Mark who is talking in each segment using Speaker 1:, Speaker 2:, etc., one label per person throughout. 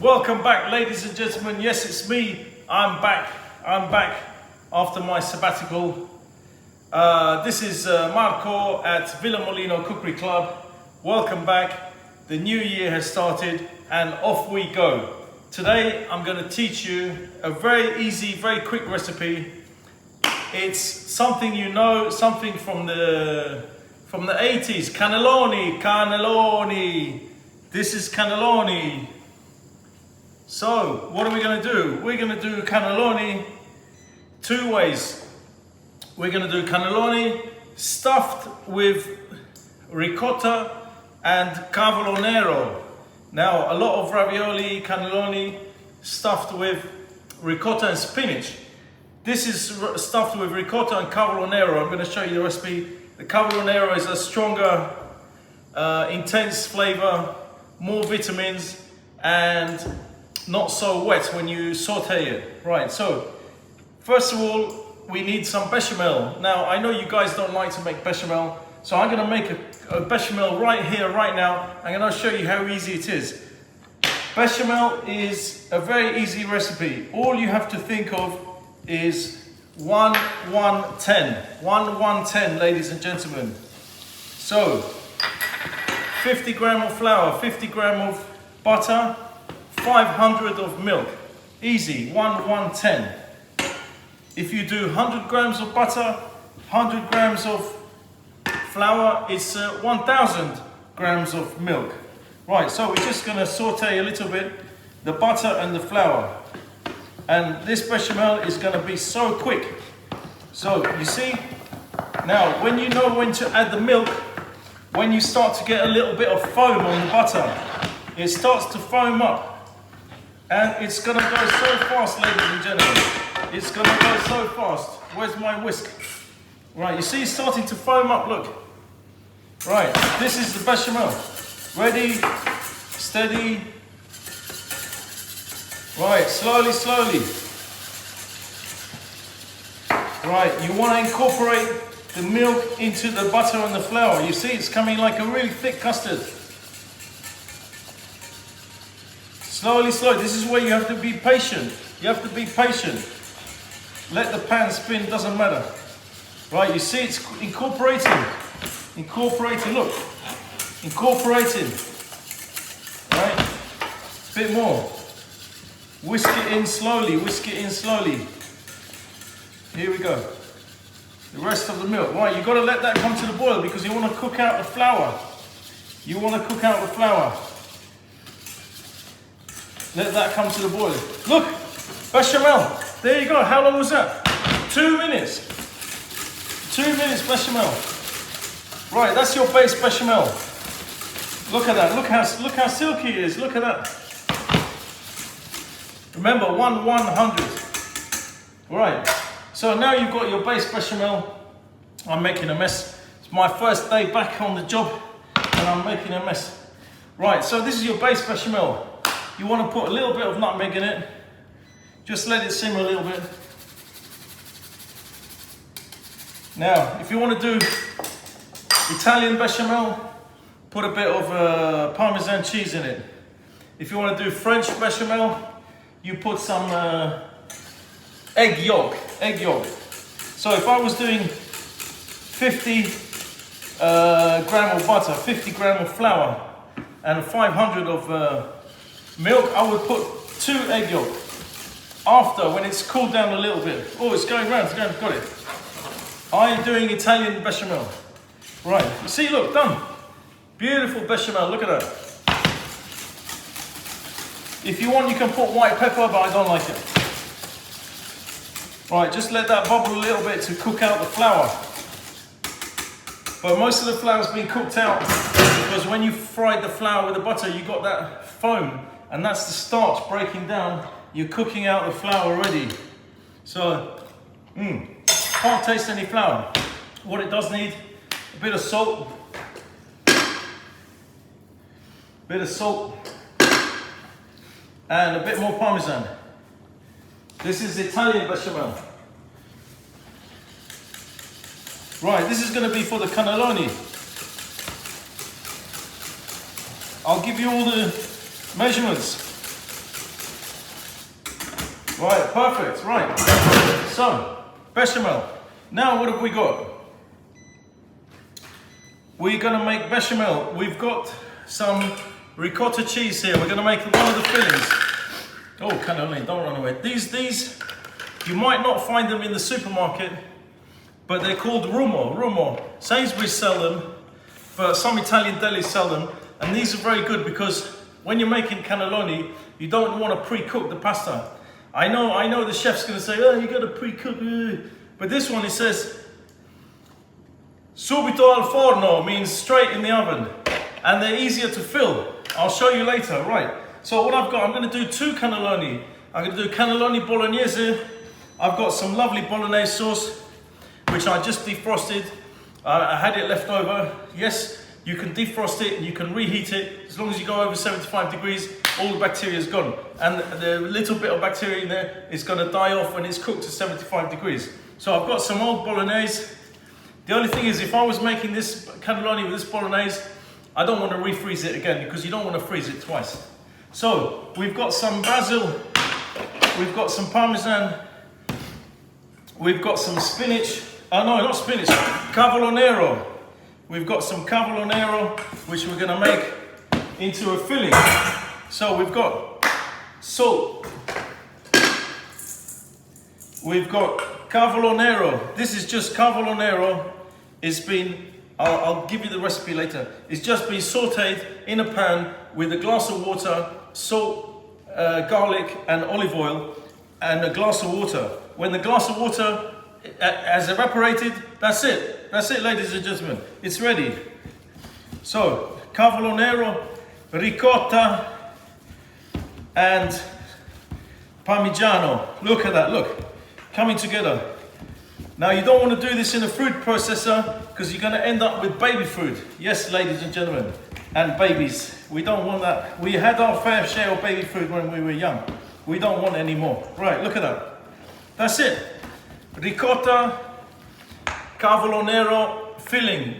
Speaker 1: Welcome back, ladies and gentlemen. Yes, it's me. I'm back after my sabbatical. This is Marco at Villa Molino Cookery Club. Welcome back. The new year has started and off we go. Today I'm going to teach you a very easy, very quick recipe. It's something you know, something from the 80s. Cannelloni. This is cannelloni. So what are we going to do? We're going to do cannelloni two ways. We're going to do cannelloni stuffed with ricotta and cavolo nero. Now, a lot of ravioli, cannelloni stuffed with ricotta and spinach. This is stuffed with ricotta and cavolo nero. I'm going to show you the recipe. The cavolo nero is a stronger, intense flavor, more vitamins, and not so wet when you saute it. Right, so first of all, we need some bechamel. Now, I know you guys don't like to make bechamel, so I'm going to make a bechamel right here, right now. I'm going to show you how easy it is. Bechamel is a very easy recipe. All you have to think of is 1-1-10. 1-1-10, ladies and gentlemen. So, 50 gram of flour, 50 gram of butter, 500 of milk. Easy, 1-1-10. If you do 100 grams of butter, 100 grams of flour, it's 1000 grams of milk. Right, so we're just gonna saute a little bit the butter and the flour. And this bechamel is gonna be so quick. So you see, now when you know when to add the milk, when you start to get a little bit of foam on the butter, it starts to foam up. And it's gonna go so fast, ladies and gentlemen. It's gonna go so fast. Where's my whisk? Right, you see it's starting to foam up, look. Right, this is the bechamel. Ready, steady. Right, slowly, slowly. Right, you wanna incorporate the milk into the butter and the flour. You see it's coming like a really thick custard. Slowly, slowly. This is where you have to be patient. You have to be patient. Let the pan spin, doesn't matter. Right, you see it's incorporating. Incorporating, look. Incorporating. Right? A bit more. Whisk it in slowly, whisk it in slowly. Here we go. The rest of the milk. Right, you've got to let that come to the boil because you want to cook out the flour. You want to cook out the flour. Let that come to the boil. Look, bechamel. There you go. How long was that? 2 minutes. 2 minutes bechamel. Right, that's your base bechamel. Look at that. Look how silky it is. Look at that. Remember, 1-100. Right. So now you've got your base bechamel. I'm making a mess. It's my first day back on the job, and I'm making a mess. Right. So this is your base bechamel. You want to put a little bit of nutmeg in it. Just let it simmer a little bit. Now, if you want to do Italian bechamel, put a bit of Parmesan cheese in it. If you want to do French bechamel, you put some egg yolk. So if I was doing 50 gram of butter, 50 gram of flour, and 500 of milk, I would put 2 egg yolk. After, when it's cooled down a little bit. Oh, it's going round, got it. I'm doing Italian bechamel. Right, you see, look, done. Beautiful bechamel, look at that. If you want, you can put white pepper, but I don't like it. Right, just let that bubble a little bit to cook out the flour. But most of the flour's been cooked out because when you fried the flour with the butter, you got that foam, and that's the starch breaking down. You're cooking out the flour already. So, can't taste any flour. What it does need, a bit of salt. And a bit more Parmesan. This is Italian bechamel. Right, this is going to be for the cannelloni. I'll give you all the measurements. Right, perfect, right. So, bechamel. Now what have we got? We're gonna make bechamel. We've got some ricotta cheese here. We're gonna make one of the fillings. Oh, cannelloni, don't run away. These, you might not find them in the supermarket, but they're called RUMO. Sainsbury's sell them, but some Italian delis sell them. And these are very good because when you're making cannelloni, you don't want to pre-cook the pasta. I know the chef's gonna say, oh, you gotta pre-cook. But this one, it says, subito al forno, means straight in the oven. And they're easier to fill. I'll show you later, right. So what I've got, I'm gonna do 2 cannelloni. I'm gonna do cannelloni bolognese. I've got some lovely bolognese sauce, which I just defrosted. I had it left over. Yes, you can defrost it and you can reheat it. As long as you go over 75 degrees, all the bacteria is gone. And the little bit of bacteria in there is gonna die off when it's cooked to 75 degrees. So I've got some old bolognese. The only thing is, if I was making this cannelloni with this bolognese, I don't want to refreeze it again because you don't want to freeze it twice. So we've got some basil, we've got some parmesan, we've got some spinach. Oh no, not spinach, cavolo nero. We've got some cavolo nero, which we're going to make into a filling. So we've got salt. We've got cavolo nero. This is just cavolo nero. It's been, I'll give you the recipe later. It's just been sauteed in a pan with a glass of water, salt, garlic and olive oil, and a glass of water. When the glass of water has evaporated, that's it. That's it, ladies and gentlemen. It's ready. So, cavolo nero, ricotta, and parmigiano. Look at that, look. Coming together. Now, you don't want to do this in a food processor because you're going to end up with baby food. Yes, ladies and gentlemen, and babies. We don't want that. We had our fair share of baby food when we were young. We don't want any more. Right, look at that. That's it. Ricotta, cavolo nero, filling.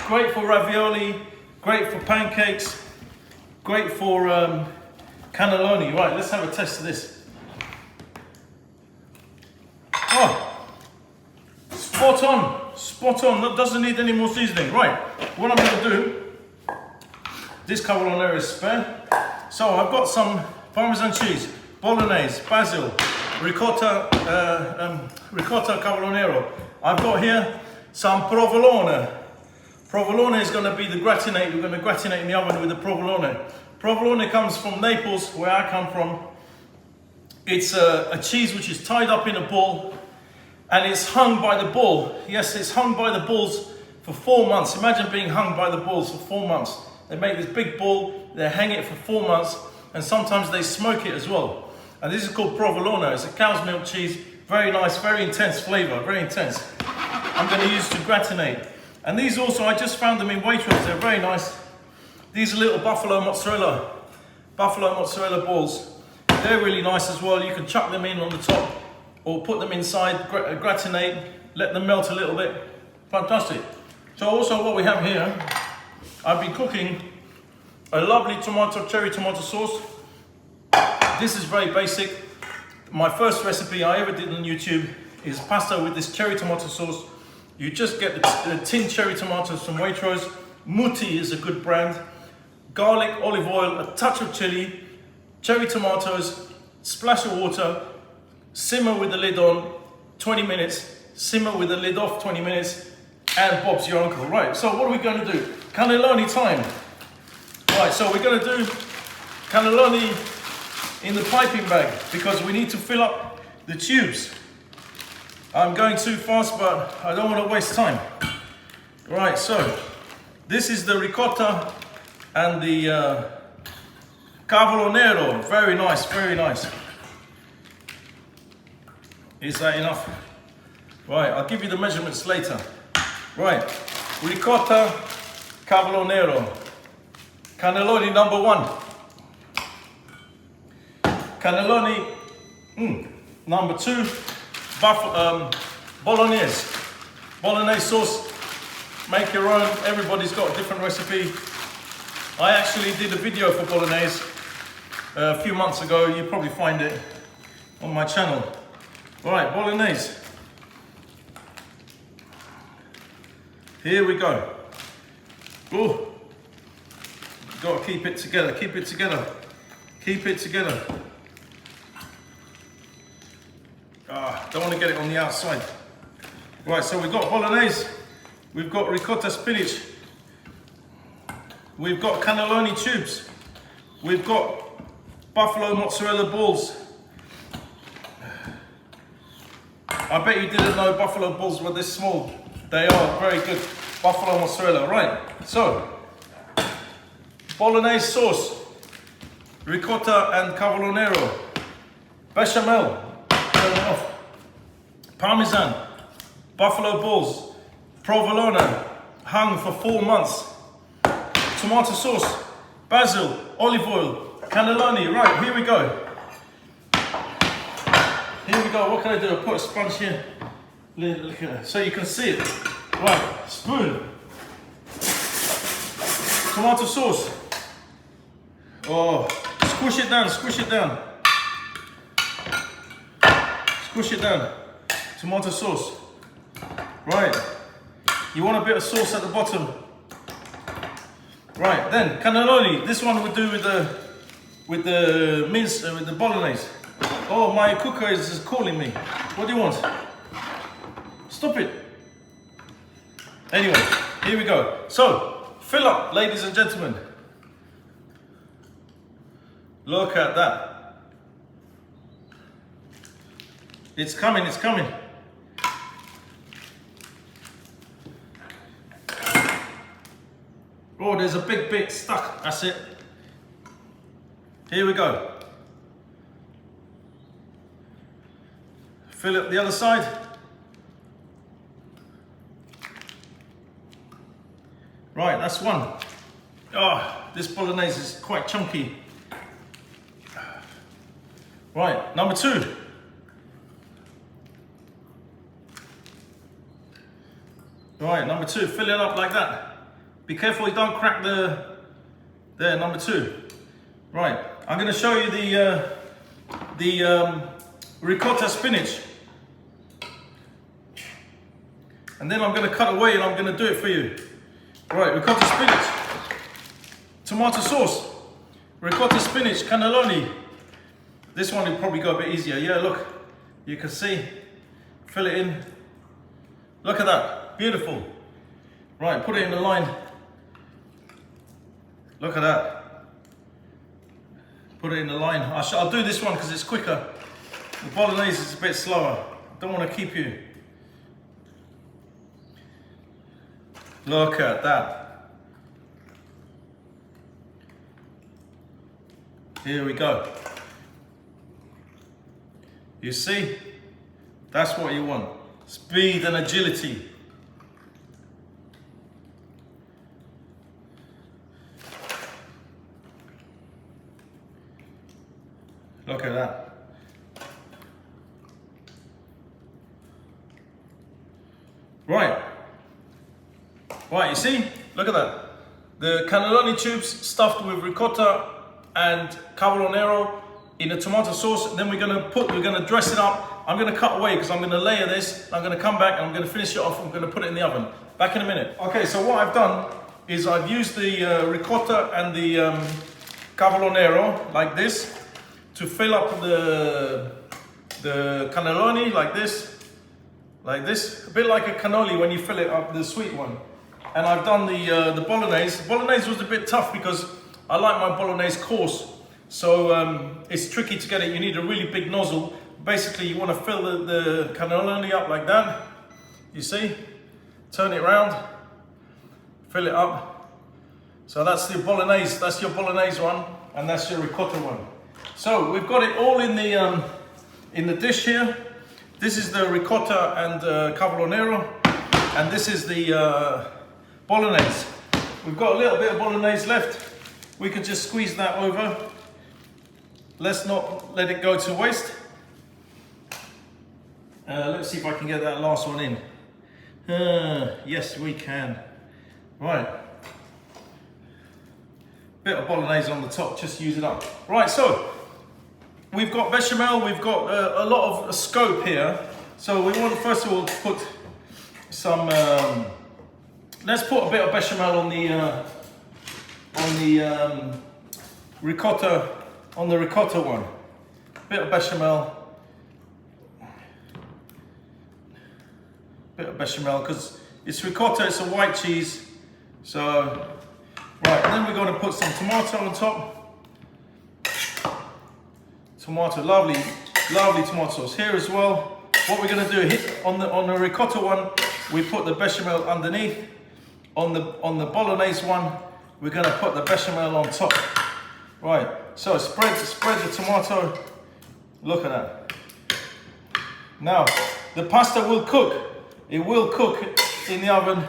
Speaker 1: Great for ravioli, great for pancakes, great for cannelloni. Right, let's have a taste of this. Oh, spot on, spot on. That doesn't need any more seasoning. Right, what I'm going to do, this cavolo nero is spare. So I've got some Parmesan cheese, bolognese, basil, ricotta, cavolo nero. I've got here some provolone. Provolone is going to be the gratinate. We're going to gratinate in the oven with the provolone. Provolone comes from Naples, where I come from. It's a cheese which is tied up in a ball and it's hung by the ball. Yes, it's hung by the balls for 4 months. Imagine being hung by the balls for 4 months. They make this big ball, they hang it for 4 months, and sometimes they smoke it as well. And this is called provolone. It's a cow's milk cheese. Very nice, very intense flavor, very intense. I'm going to use to gratinate. And these also, I just found them in Waitrose. They're very nice. These are little buffalo mozzarella balls. They're really nice as well. You can chuck them in on the top or put them inside, gratinate, let them melt a little bit. Fantastic. So also what we have here, I've been cooking a lovely cherry tomato sauce. This is very basic. My first recipe I ever did on YouTube is pasta with this cherry tomato sauce. You just get the tin cherry tomatoes from Waitrose. MUTTI is a good brand. Garlic, olive oil, a touch of chili, cherry tomatoes, splash of water, simmer with the lid on 20 minutes, simmer with the lid off 20 minutes, and Bob's your uncle. Right, so what are we going to do? Cannelloni time. Right, so we're going to do cannelloni in the piping bag because we need to fill up the tubes. I'm going too fast, but I don't want to waste time. Right, so this is the ricotta and the cavolo nero. Very nice, very nice. Is that enough? Right, I'll give you the measurements later. Right, ricotta, cavolo nero. Cannelloni number 1. Cannelloni number 2. Bolognese sauce. Make your own. Everybody's got a different recipe. I actually did a video for bolognese a few months ago. You probably find it. on my channel. Right, bolognese. Here we go. Oh, got to keep it together, keep it together, keep it together. Don't want to get it on the outside. Right, so we've got bolognese, we've got ricotta spinach, we've got cannelloni tubes, we've got buffalo mozzarella balls. I bet you didn't know buffalo balls were this small. They are very good buffalo mozzarella. Right, so bolognese sauce, ricotta and cavolo nero, bechamel, turn it off, parmesan, buffalo balls, provolone, hung for 4 months, tomato sauce, basil, olive oil, cannelloni. Right, here we go. Here we go. What can I do? I put a sponge here. Look at that. So you can see it. Right, spoon. Tomato sauce. Oh, squish it down, squish it down. Squish it down. Tomato sauce. Right. You want a bit of sauce at the bottom. Right, then cannelloni. This one we do with the mince, with the bolognese. Oh, my cooker is calling me. What do you want? Stop it. Anyway, here we go. So, fill up, ladies and gentlemen. Look at that. It's coming, it's coming. Oh, there's a big bit stuck. That's it. Here we go. Fill up the other side. Right, that's one. Oh, this bolognese is quite chunky. Right, number 2. Right, number 2, fill it up like that. Be careful you don't crack there, number 2. Right, I'm gonna show you the ricotta spinach. And then I'm gonna cut away and I'm gonna do it for you. Right, ricotta spinach, tomato sauce, ricotta spinach, cannelloni. This one will probably go a bit easier. Yeah, look, you can see, fill it in. Look at that, beautiful. Right, put it in the line. Look at that. Put it in the line. I'll do this one because it's quicker. The bolognese is a bit slower. Don't want to keep you. Look at that. Here we go. You see? That's what you want. Speed and agility. Look at that. Right. Right, you see? Look at that. The cannelloni tubes stuffed with ricotta and cavolo nero in a tomato sauce. Then we're gonna dress it up. I'm gonna cut away because I'm gonna layer this. I'm gonna come back and I'm gonna finish it off. I'm gonna put it in the oven. Back in a minute. Okay, so what I've done is I've used the ricotta and the cavolo nero like this to fill up the cannelloni like this, a bit like a cannoli when you fill it up, the sweet one. And I've done the bolognese. Bolognese was a bit tough because I like my bolognese coarse, so it's tricky to get it. You need a really big nozzle. Basically, you want to fill the cannelloni up like that. You see? Turn it around, fill it up. So that's the bolognese. That's your bolognese one, and that's your ricotta one. So we've got it all in the dish here. This is the ricotta and cavolo nero, and this is the bolognese. We've got a little bit of bolognese left. We could just squeeze that over. Let's not let it go to waste. Let's see if I can get that last one in. Yes, we can. Right. Bit of bolognese on the top, just use it up. Right, so we've got bechamel, we've got a lot of scope here. So we want first of all to put some, let's put a bit of bechamel on the ricotta, on the ricotta one. Bit of bechamel. Bit of bechamel, because it's ricotta, it's a white cheese. So, right, and then we're going to put some tomato on top. Tomato, lovely, lovely tomatoes here as well. What we're going to do, hit on the ricotta one, we put the bechamel underneath. On the bolognese one, we're going to put the bechamel on top. Right, so spread the tomato. Look at that. Now, the pasta will cook. It will cook in the oven,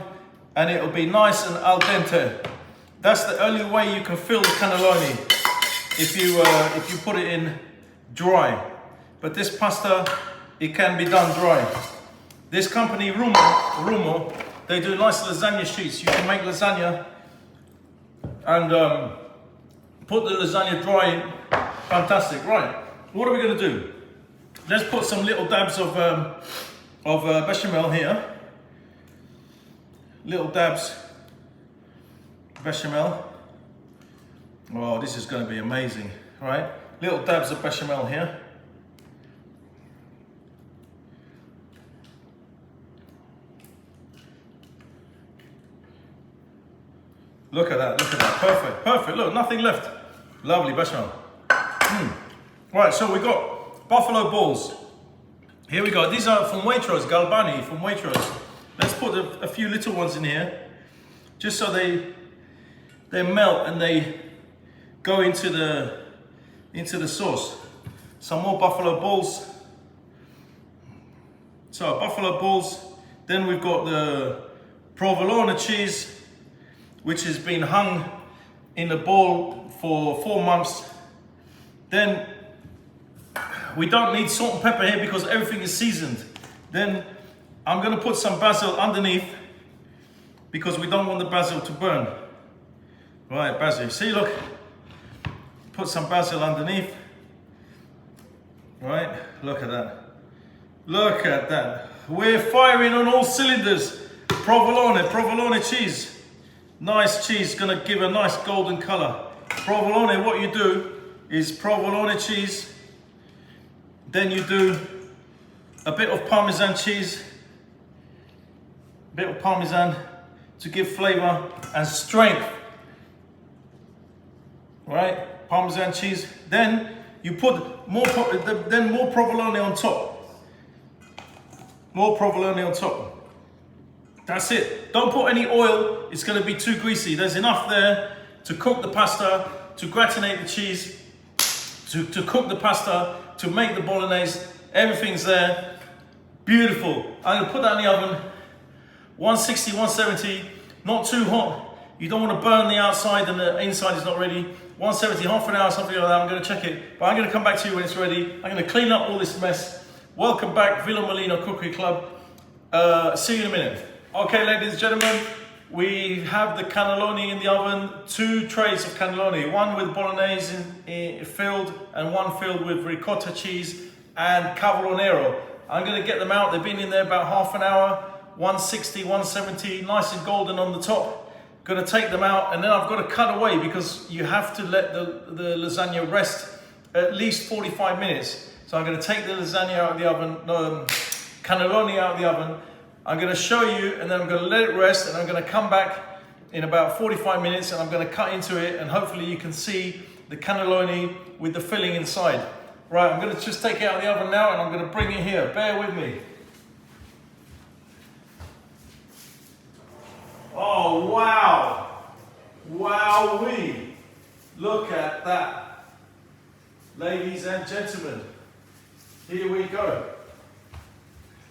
Speaker 1: and it'll be nice and al dente. That's the only way you can fill the cannelloni, if you put it in dry. But this pasta, it can be done dry. This company, RUMO, they do nice lasagna sheets. You can make lasagna and put the lasagna dry in. Fantastic. Right, what are we going to do? Let's put some little dabs of bechamel here. Little dabs bechamel. Oh, this is going to be amazing, right? Little dabs of bechamel here. Look at that, perfect, perfect. Look, nothing left. Lovely bechamel. Right, so we got buffalo balls. Here we go. These are from Waitrose, Galbani from Waitrose. Let's put a few little ones in here, just so they melt and they go into the sauce. Some more buffalo balls. So buffalo balls. Then we've got the provolone cheese, which has been hung in a bowl for 4 months. Then we don't need salt and pepper here because everything is seasoned. Then I'm gonna put some basil underneath because we don't want the basil to burn. Right, basil, see, look. Put some basil underneath. Right, look at that. Look at that. We're firing on all cylinders. Provolone cheese. Nice cheese, gonna give a nice golden color. Provolone, what you do is provolone cheese, then you do a bit of Parmesan cheese, bit of Parmesan to give flavor and strength. Right, Parmesan cheese. Then you put more provolone on top. More provolone on top. That's it. Don't put any oil. It's going to be too greasy. There's enough there to cook the pasta, to gratinate the cheese, to cook the pasta, to make the bolognese. Everything's there. Beautiful. I'm going to put that in the oven. 160, 170. Not too hot. You don't want to burn the outside and the inside is not ready. 170, half an hour, something like that. I'm going to check it. But I'm going to come back to you when it's ready. I'm going to clean up all this mess. Welcome back, Villa Molino Cookery Club. See you in a minute. Okay, ladies and gentlemen, we have the cannelloni in the oven. 2 trays of cannelloni, one with bolognese filled and one filled with ricotta cheese and cavolo nero. I'm going to get them out. They've been in there about half an hour. 160, 170, nice and golden on the top. Going to take them out, and then I've got to cut away because you have to let the lasagna rest at least 45 minutes. So I'm going to take the lasagna out of the oven, cannelloni out of the oven. I'm going to show you, and then I'm going to let it rest, and I'm going to come back in about 45 minutes, and I'm going to cut into it, and hopefully you can see the cannelloni with the filling inside. Right, I'm going to just take it out of the oven now, and I'm going to bring it here. Bear with me. Oh, wow. Wowee. Look at that. Ladies and gentlemen, here we go.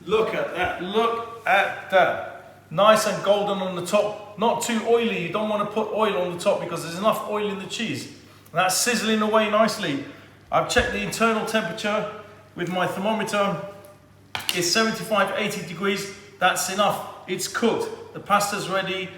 Speaker 1: Look at that, look at that. Nice and golden on the top, not too oily. You don't want to put oil on the top because there's enough oil in the cheese. And that's sizzling away nicely. I've checked the internal temperature with my thermometer. It's 75, 80 degrees. That's enough. It's cooked. The pasta's ready.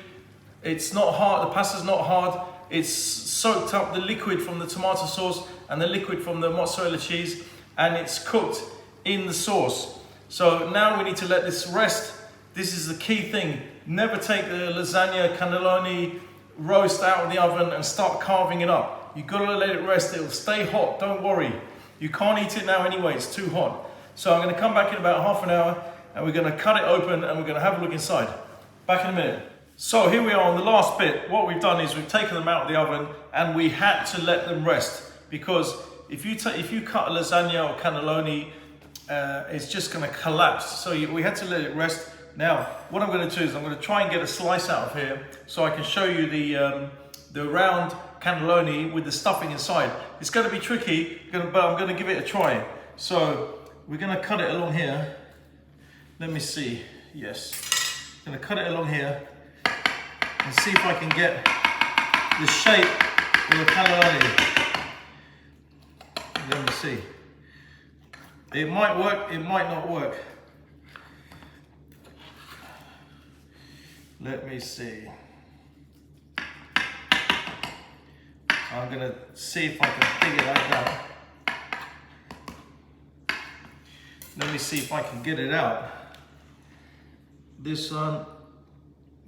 Speaker 1: It's not hard. The pasta's not hard. It's soaked up the liquid from the tomato sauce and the liquid from the mozzarella cheese, and it's cooked in the sauce. So now we need to let this rest. This is the key thing. Never take the lasagna cannelloni roast out of the oven and start carving it up. You've got to let it rest. It'll stay hot, don't worry. You can't eat it now anyway, it's too hot. So I'm going to come back in about half an hour and we're going to cut it open and we're going to have a look inside. Back in a minute. So here we are on the last bit. What we've done is we've taken them out of the oven and we had to let them rest, because if you cut a lasagna or cannelloni, it's just going to collapse. So we had to let it rest. Now, what I'm going to do is I'm going to try and get a slice out of here so I can show you the round cannelloni with the stuffing inside. It's going to be tricky, but I'm going to give it a try. So we're going to cut it along here. Let me see. Yes. I'm going to cut it along here and see if I can get the shape of the cannelloni. Let me see. It might work, it might not work. Let me see. I'm gonna see if I can dig it like that. Let me see if I can get it out. This one,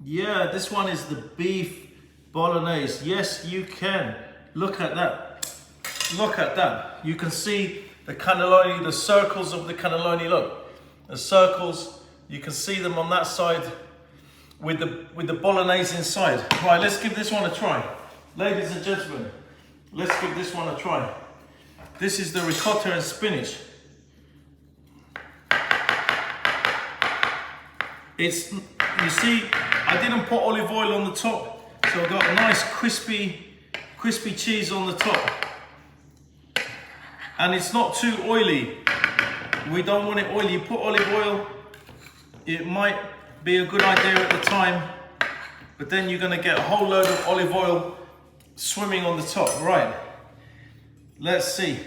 Speaker 1: yeah, this one is the beef bolognese. Yes, you can. Look at that. Look at that. You can see the cannelloni, the circles of the cannelloni. Look, the circles. You can see them on that side with the bolognese inside. Right, let's give this one a try. Ladies and gentlemen, let's give this one a try. This is the ricotta and spinach. It's, you see, I didn't put olive oil on the top, so I've got a nice crispy cheese on the top. And it's not too oily. We don't want it oily. You put olive oil, it might be a good idea at the time, but then you're gonna get a whole load of olive oil swimming on the top. Right, let's see.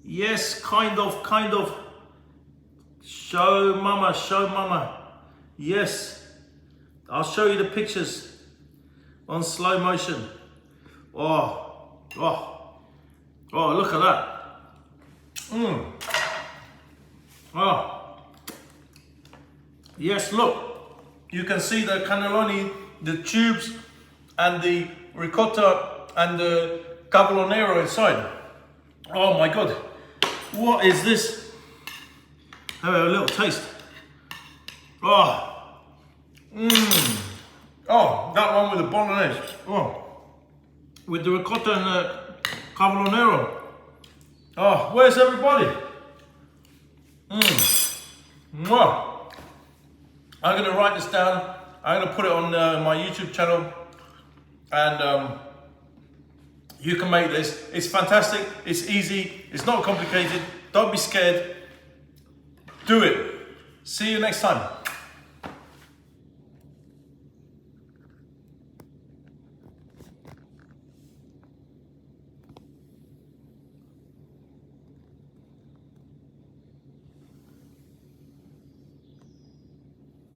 Speaker 1: Yes, kind of. Show mama, show mama. Yes, I'll show you the pictures on slow motion. Oh, look at that. Oh, yes, look. You can see the cannelloni, the tubes, and the ricotta and the CAVOLO Nero inside. Oh my God, what is this? Have a little taste. Oh, oh, that one with the bolognese. Oh, with the ricotta and the CAVOLO Nero. Oh, where's everybody? Mwah. I'm gonna write this down. I'm gonna put it on my YouTube channel, and you can make this. It's fantastic. It's easy. It's not complicated. Don't be scared. Do it. See you next time.